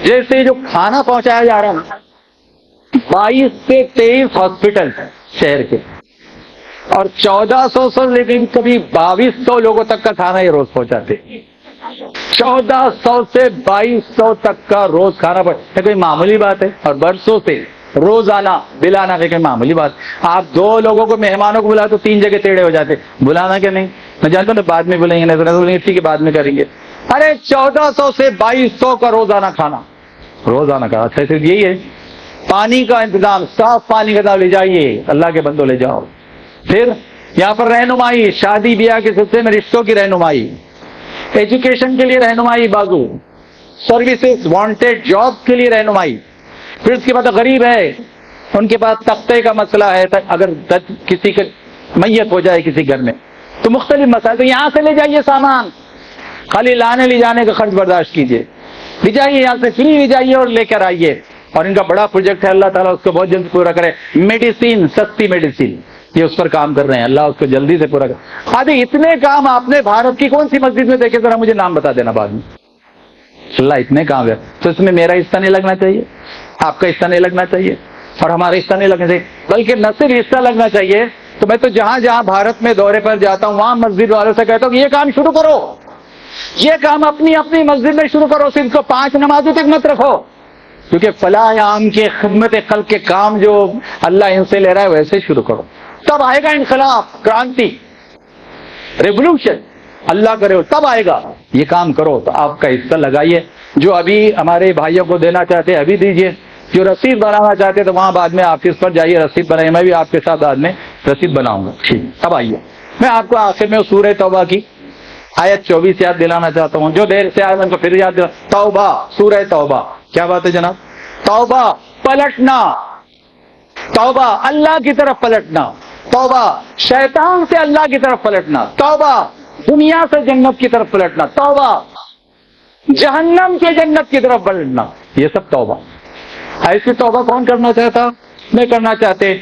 S2: جیسے جو کھانا پہنچایا جا رہا ہے 22 سے 23 ہاسپٹل شہر کے، اور 1400 سے لیکن کبھی 2200 لوگوں تک کا کھانا یہ روز پہنچاتے، 1400 سے 2200 تک کا روز کھانا پہنچاتے، کوئی معمولی بات ہے، اور برسوں سے روزانہ بلانا کوئی معمولی بات، آپ 2 لوگوں کو مہمانوں کو بلا تو 3 جگہ ٹیڑھے ہو جاتے، بلانا کہ نہیں، میں جانتا ہوں بعد میں بولیں گے، نہیں ٹھیک ہے بعد میں کریں گے، ارے 1400 سے 2200 کا روزانہ کھانا، روزانہ کا، اچھا صرف یہی ہے، پانی کا انتظام، صاف پانی کا لے جائیے، اللہ کے بندوں لے جاؤ، پھر یہاں پر رہنمائی، شادی بیاہ کے سلسلے میں رشتوں کی رہنمائی، ایجوکیشن کے لیے رہنمائی، بازو سروسز وانٹیڈ جاب کے لیے رہنمائی، پھر اس کے بعد غریب ہے ان کے پاس تختے کا مسئلہ ہے، اگر کسی کا میت ہو جائے کسی گھر میں تو مختلف مسائل، تو یہاں سے لے جائیے سامان، خالی لانے لے جانے کا خرچ برداشت کیجیے، لے جائیے یہاں سے فری لے جائیے اور لے کر آئیے، اور ان کا بڑا پروجیکٹ ہے، اللہ تعالیٰ اس کو بہت جلد پورا کرے، میڈیسین، سستی میڈیسین، یہ اس پر کام کر رہے ہیں، اللہ اس کو جلدی سے پورا کرے۔ ابھی اتنے کام آپ نے بھارت کی کون سی مسجد میں دیکھے، ذرا مجھے نام بتا دینا بعد میں، اللہ اتنے کام ہے، تو اس میں میرا حصہ نہیں لگنا چاہیے، آپ کا حصہ نہیں لگنا چاہیے، اور ہمارا حصہ نہیں لگنا چاہیے، بلکہ نہ صرف حصہ لگنا چاہیے، تو میں تو جہاں جہاں بھارت میں دورے پر جاتا ہوں وہاں مسجد والوں سے کہتا ہوں کہ یہ کام شروع کرو، یہ کام اپنی اپنی مسجد میں شروع کرو، صرف کو 5 نمازوں تک مت رکھو، کیونکہ فلاح عام کے خدمت خلق کے کام جو اللہ ان سے لے رہا ہے ویسے شروع کرو، تب آئے گا انقلاب، کرانتی، ریولوشن، اللہ کرے تب آئے گا. یہ کام کرو تو آپ کا حصہ لگائیے. جو ابھی ہمارے بھائیوں کو دینا چاہتے ابھی دیجیے. جو رسید بنانا چاہتے تو وہاں بعد میں آفس پر جائیے رسید بنائیے. میں بھی آپ کے ساتھ بعد میں رسید بناؤں گا. ٹھیک، اب آئیے. میں آپ کو آخر میں سورہ توبہ کی آیت 24 یاد دلانا چاہتا ہوں. جو دیر سے آئے ان کو پھر یاد دلا. توبہ، سورہ توبہ. کیا بات ہے جناب؟ توبہ پلٹنا، توبہ اللہ کی طرف پلٹنا، توبہ شیطان سے اللہ کی طرف پلٹنا، توبہ دنیا سے جنت کی طرف پلٹنا، توبہ جہنم سے جنت کی طرف پلٹنا. یہ سب توبہ. ایسی توبہ کون کرنا چاہتا؟ نہیں کرنا چاہتے.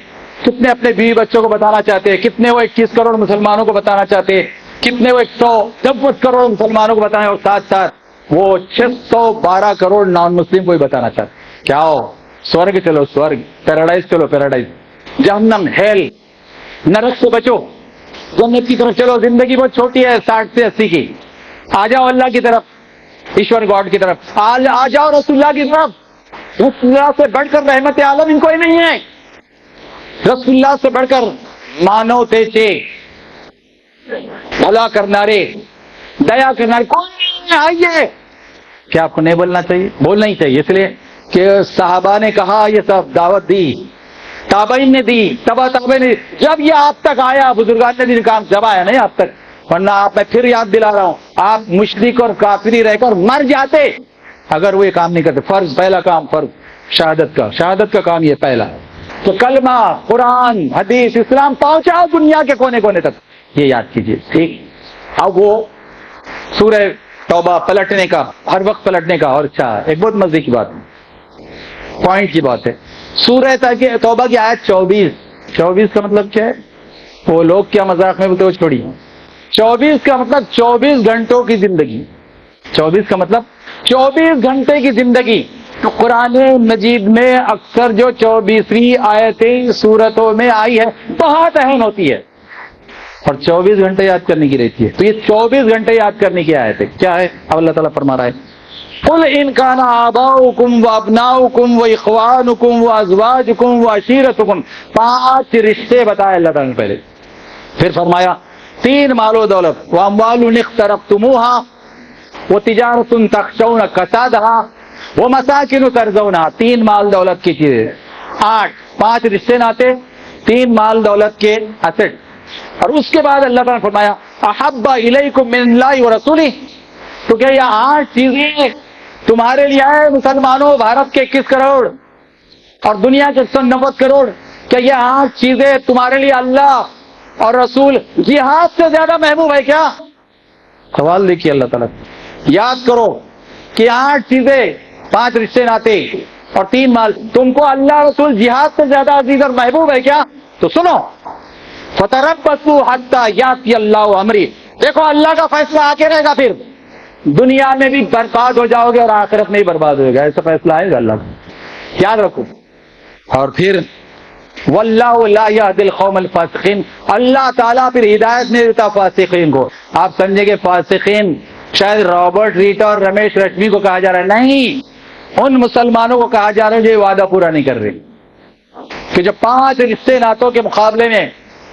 S2: کتنے اپنے بیوی بچوں کو بتانا چاہتے؟ کتنے وہ 21 کروڑ مسلمانوں کو بتانا چاہتے؟ کتنے وہ 110 کروڑ مسلمانوں کو بتانا، اور ساتھ ساتھ وہ 612 کروڑ نان مسلم کو بھی بتانا چاہتے. کیا ہو؟ سورگ چلو سورگ، پیراڈائز چلو پیراڈائز، جہنم ہیل نرک سے بچو، جنت کی طرف چلو. زندگی بہت چھوٹی ہے، 60 سے 80 کی. آ جاؤ اللہ کی طرف، ایشور گاڈ کی طرف. آ جاؤ رسول اللہ کی طرف. رسول اللہ سے بڑھ کر رحمت عالم ان کوئی نہیں ہے. رسول اللہ سے بڑھ کر مانو تیچے، بھلا کرنارے، دیا کرنارے کون نہیں ہے. آئیے. کیا آپ کو نہیں بولنا چاہیے؟ بولنا ہی چاہیے. اس لیے کہ صحابہ نے کہا، یہ سب دعوت دی، تابعین نے دی، تبا تابعین نے. جب یہ آپ تک آیا، بزرگان نے بھی کام جب آیا نہیں آپ تک، ورنہ آپ میں پھر یاد دلا رہا ہوں، آپ مشرک اور کافری رہ کر مر جاتے اگر وہ یہ کام نہیں کرتے. فرض، پہلا کام فرض شہادت کا کام یہ پہلا. تو کلمہ، قرآن، حدیث، اسلام پہنچاؤ دنیا کے کونے کونے تک. یہ یاد کیجیے. ٹھیک. اب وہ سورہ توبہ پلٹنے کا، ہر وقت پلٹنے کا. اور اچھا ایک بہت مزے کی بات، پوائنٹ کی بات ہے. سورہ توبہ کی آیت 24 کا مطلب کیا ہے؟ وہ لوگ کیا مذاق میں بولتے وہ چھوڑی. 24 کا مطلب 24 گھنٹوں کی زندگی. 24 کا مطلب 24 گھنٹے کی زندگی. تو قرآن مجید میں اکثر جو 24ویں آیتیں سورتوں میں آئی ہے بہت اہم ہوتی ہے، اور 24 گھنٹے یاد کرنے کی رہتی ہے. تو یہ 24 گھنٹے یاد کرنے کی آیت ہے. کیا ہے؟ اب اللہ تعالیٰ فرما رہا ہے، قل ان کان آباؤکم وابناؤکم واخوانکم وازواجکم وعشیرتکم. 5 رشتے بتائے اللہ تعالیٰ نے پہلے. پھر فرمایا 3 مال و دولت، واموال اقترفتموها وتجارت تخشون کسادها ومساکن ترضونها. 3 مال دولت کی چیزیں. 8 5 رشتے ناتے، 3 مال دولت کے اسٹ. اور اس کے بعد اللہ تعالیٰ نے فرمایا احب الیکم من اللہ ورسولہ. تو کیا یہ 8 چیزیں تمہارے لیے آئے مسلمانوں بھارت کے 21 کروڑ اور دنیا کے 190 کروڑ؟ کیا یہ 8 چیزیں تمہارے لیے اللہ اور رسول جہاد سے زیادہ محبوب ہے کیا؟ سوال دیکھیے اللہ تعالیٰ. یاد کرو کہ 8 چیزیں، 5 رشتے ناتے اور 3 مال تم کو اللہ رسول جہاد سے زیادہ عزیز اور محبوب ہے کیا؟ تو سنو، فتربصوا حتی یاتی اللہ امری. دیکھو اللہ کا فیصلہ آ کے رہے گا. پھر دنیا میں بھی برباد ہو جاؤ گے اور آخرت میں بھی برباد ہوئے گا. ایسا فیصلہ آئے گا اللہ کا، یاد رکھو. اور پھر واللہ لا یہدی القوم الفاسقین. اللہ تعالیٰ پھر ہدایت نہیں دیتا فاسقین کو. آپ سمجھے کہ فاسقین شاید رابرٹ ریٹ اور رمیش رشمی کو کہا جا رہا ہے؟ نہیں، ان مسلمانوں کو کہا جا رہا ہے جو یہ وعدہ پورا نہیں کر رہے، کہ جو 5 رشتے ناتوں کے مقابلے میں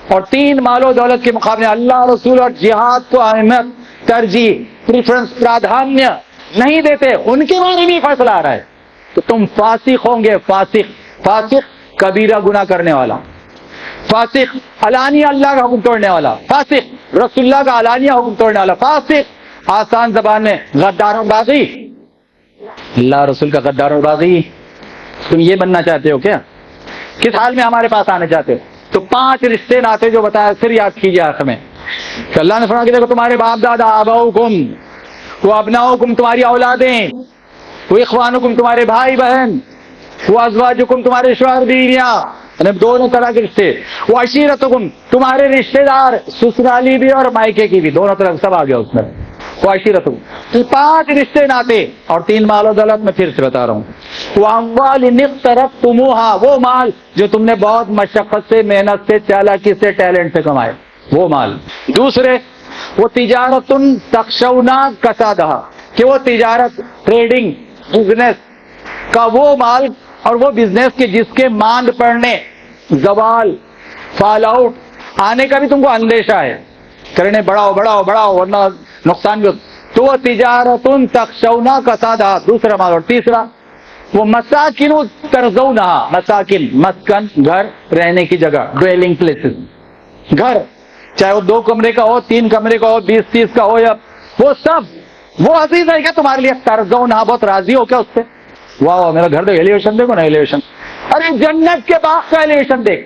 S2: اور 3 مال و دولت کے مقابلے اللہ رسول اور جہاد کو اہمیت، ترجیح، پریفرنس، پرادھانیہ نہیں دیتے، ان کے بارے میں فیصلہ آ رہا ہے. تو تم فاسق ہوں گے. فاسق کبیرہ گناہ کرنے والا، فاسق علانیہ اللہ کا حکم توڑنے والا، فاسق رسول اللہ کا علانیہ حکم توڑنے والا، فاسق آسان زبان میں غدار و باغی، اللہ رسول کا غدار و باغی. تم یہ بننا چاہتے ہو کیا؟ کس حال میں ہمارے پاس آنے چاہتے ہو؟ تو 5 رشتے ناتے جو بتایا پھر یاد کیجیے آخر میں کہ اللہ نے فرمایا کہ دیکھو تمہارے باپ دادا، آباؤکم و ابناؤکم تمہاری اولادیں، وہ اخوانکم تمہارے بھائی بہن، وہ ازواجکم تمہارے شوہر بیویاں، یعنی دونوں طرح کے رشتے، وہ عشیرتکم تمہارے رشتے دار، سسرالی بھی اور مائکے کی بھی، دونوں طرف سب آ گیا اس میں. وہ عشیرتکم 5 رشتے ناتے اور 3 مال و دولت. میں پھر سے بتا رہا ہوں، واموال اقترفتموها، وہ مال جو تم نے بہت مشقت سے، محنت سے، چالاکی سے، ٹیلنٹ سے کمائے، وہ مال. دوسرے وہ تجارت تخشون کسادها، کہ وہ تجارت، ٹریڈنگ، بزنس کا وہ مال اور وہ بزنس کے جس کے ماند پڑنے، زوال، فال آؤٹ آنے کا بھی تم کو اندیشہ ہے، کرنے بڑھاؤ بڑھاؤ بڑھاؤ ورنہ نقصان بھی تو وہ تجارت تخشون کسادہا، دوسرا مال. تیسرا وہ مساکن ترضونہا، مساکن مسکن گھر، رہنے کی جگہ، ڈویلنگ پلیسز، گھر چاہے وہ 2 کمرے کا ہو، 3 کمرے کا ہو، 20-30 کا ہو، یا وہ سب وہ عزیز ہے کیا تمہارے لیے؟ ترضونہا، بہت راضی ہو کیا اس سے؟ واہ واہ میرا گھر دیکھ، ایلیویشن دیکھو نا ایلیویشن، ارے جنت کے باغ کا ایلیویشن دیکھ،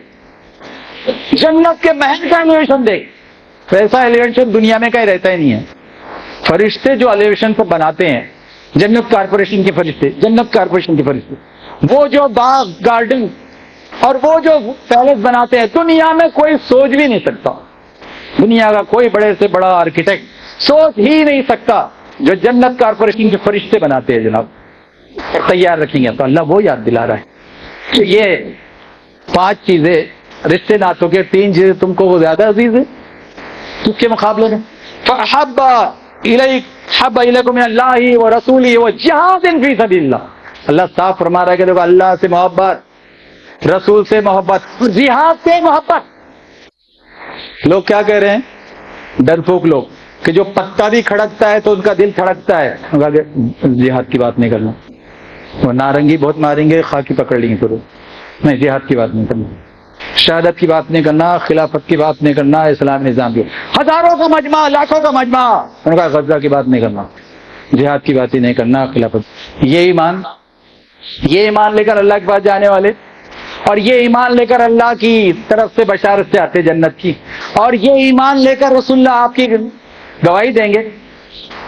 S2: جنت کے محل کا ایلیویشن دیکھ. ایسا ایلیویشن دنیا میں کہیں رہتا ہی نہیں ہے. فرشتے جو ایلیویشن کو بناتے ہیں، جنت کارپوریشن کے فرشتے، جنت کارپوریشن کے فرشتے، وہ جو باغ گارڈن اور وہ جو پیلس بناتے ہیں، دنیا میں کوئی سوچ بھی نہیں سکتا، دنیا کا کوئی بڑے سے بڑا آرکیٹیکٹ سوچ ہی نہیں سکتا جو جنت کارپوریشن کے فرشتے بناتے ہیں جناب، تیار رکھیں گے. تو اللہ وہ یاد دلا رہا ہے کہ یہ 5 چیزیں رشتے ناتوں کے، 3 چیزیں تم کو وہ زیادہ عزیز ہے اس کے مقابلے میں. فحب حب الیکم من اللہ و رسولہ و جہاد فی سبیل اللہ. اللہ صاف فرما رہا ہے کہ دیکھو اللہ سے محبت، رسول سے محبت، جہاد سے محبت. لوگ کیا کہہ رہے ہیں ڈرپوک لوگ کہ جو پتا بھی کھڑکتا ہے تو ان کا دل کھڑکتا ہے، جہاد کی بات نہیں کرنا، وہ نارنگی بہت ماریں گے، خاکی پکڑ لیں گے تو نہیں، جہاد کی بات نہیں کرنا، شہادت کی بات نہیں کرنا، خلافت کی بات نہیں کرنا، اسلام نظام کی، ہزاروں کا مجمع، لاکھوں کا مجمع، ان کا غزہ کی بات نہیں کرنا، جہاد کی بات ہی نہیں کرنا، خلافت. یہ ایمان لے کر اللہ کے پاس جانے والے، اور یہ ایمان لے کر اللہ کی طرف سے بشارت سے آتے جنت کی، اور یہ ایمان لے کر رسول اللہ آپ کی گواہی دیں گے،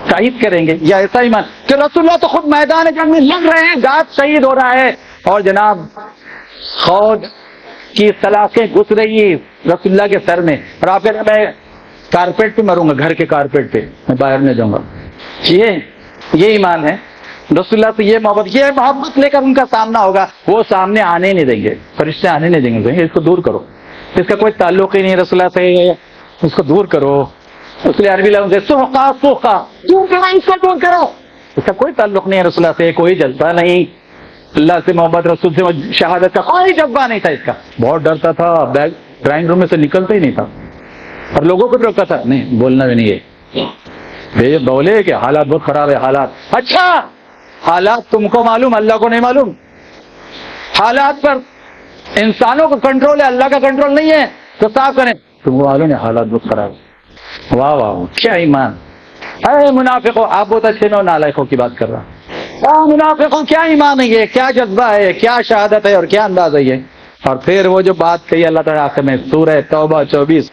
S2: تائید کریں گے. یا ایسا ایمان کہ رسول اللہ تو خود میدان جنگ میں لڑ رہے ہیں، ذات شہید ہو رہا ہے، اور جناب خود کی سلاخیں گھس رہی ہے رسول اللہ کے سر میں، اور آپ کہتے ہیں میں کارپیٹ پہ مروں گا، گھر کے کارپیٹ پہ، میں باہر نہیں جاؤں گا. یہ ایمان ہے. رسول اللہ سے یہ محبت لے کر ان کا سامنا ہوگا، وہ سامنے آنے نہیں دیں گے، فرشتے آنے نہیں دیں گے، اس کو دور کرو، اس کا کوئی تعلق ہی نہیں رسول اللہ سے، اس کو دور کرو. اس لیے عربی لفظ ہے سوقا، سوقا، دور کرو، اس کو دور کرو، اس کا کوئی تعلق نہیں ہے رسول اللہ سے، کوئی جذبہ نہیں اللہ سے محبت، رسول سے شہادت کا کوئی جذبہ نہیں تھا اس کا. بہت ڈرتا تھا، ڈرائنگ روم میں سے نکلتا ہی نہیں تھا، اور لوگوں کو بھی روکتا تھا، نہیں بولنا بھی نہیں ہے، بولے کہ حالات بہت خراب ہے، حالات. اچھا حالات تم کو معلوم، اللہ کو نہیں معلوم؟ حالات پر انسانوں کا کنٹرول ہے، اللہ کا کنٹرول نہیں ہے، تو صاف کریں، تم کو معلوم ہے حالات بہت خراب ہے. واہ واہ کیا ایمان. اے منافقوں، آپ بہت اچھے نو نالائقوں کی بات کر رہا. منافقوں کیا ایمان ہے یہ، کیا جذبہ ہے، کیا شہادت ہے، اور کیا انداز ہے یہ. اور پھر وہ جو بات کہی اللہ تعالیٰ آخر میں سورہ توبہ 24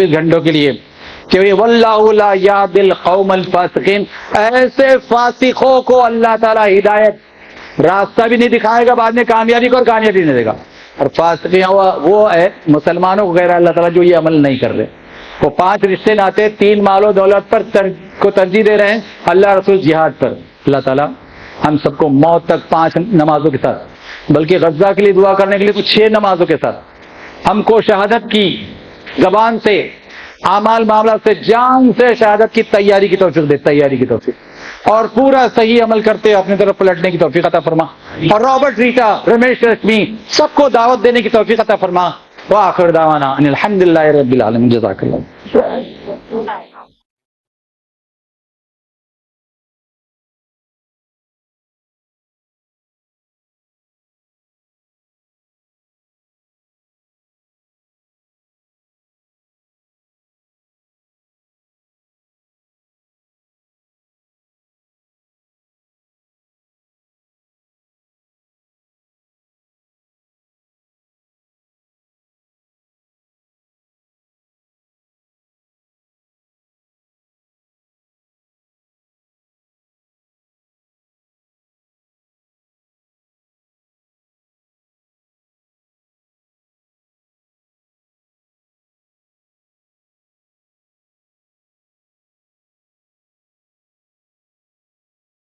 S2: گھنٹوں کے لیے کہ واللہ لا یہدی القوم الفاسقین، ایسے فاسقوں کو اللہ تعالیٰ ہدایت راستہ بھی نہیں دکھائے گا، بعد میں کامیابی کو اور کامیابی نہیں دے گا. اور فاسقین وہ ہے مسلمانوں کو غیر اللہ تعالیٰ جو یہ عمل نہیں کر رہے، وہ 5 رشتے ناتے، 3 مال و دولت پر کو ترجیح دے رہے ہیں، اللہ رسول جہاد پر. اللہ تعالیٰ ہم سب کو موت تک 5 نمازوں کے ساتھ، بلکہ غزہ کے لیے دعا کرنے کے لیے تو 6 نمازوں کے ساتھ، ہم کو شہادت کی زبان سے، اعمال معاملات سے، جان سے شہادت کی تیاری کی توفیق دے، تیاری کی توفیق، اور پورا صحیح عمل کرتے اپنی طرف پلٹنے کی توفیق عطا فرما. اور رابرٹ ریٹا، رمیش لکشمی، سب کو دعوت دینے کی توفیق عطا فرما. وآخر دعوانا ان الحمد للہ رب العالمین. جزاک اللہ.